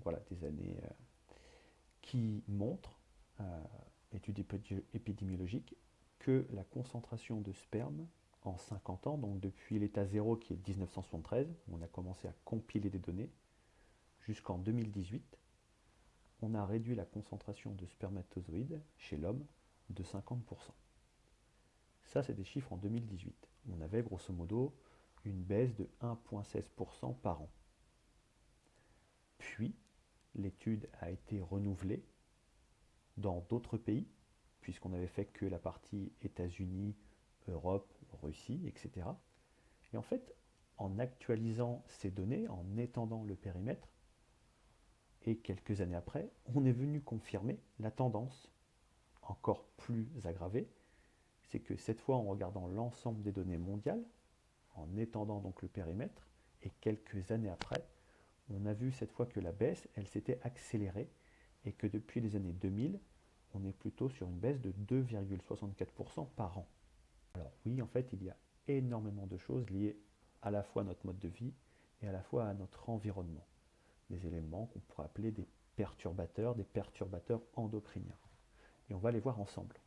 voilà, des années qui montrent, études épidémiologiques, que la concentration de sperme en 50 ans, donc depuis l'état zéro qui est 1973, où on a commencé à compiler des données, jusqu'en 2018, on a réduit la concentration de spermatozoïdes chez l'homme de 50%. Ça, c'est des chiffres en 2018. On avait grosso modo une baisse de 1,16% par an. Puis, l'étude a été renouvelée dans d'autres pays, puisqu'on avait fait que la partie États-Unis, Europe, Russie, etc. Et en fait, en actualisant ces données, en étendant le périmètre, et quelques années après, on est venu confirmer la tendance encore plus aggravée, c'est que cette fois, en regardant l'ensemble des données mondiales, en étendant donc le périmètre, et quelques années après, on a vu cette fois que la baisse, elle s'était accélérée, et que depuis les années 2000, on est plutôt sur une baisse de 2,64% par an. Alors oui, en fait, il y a énormément de choses liées à la fois à notre mode de vie et à la fois à notre environnement. Des éléments qu'on pourrait appeler des perturbateurs endocriniens. Et on va les voir ensemble.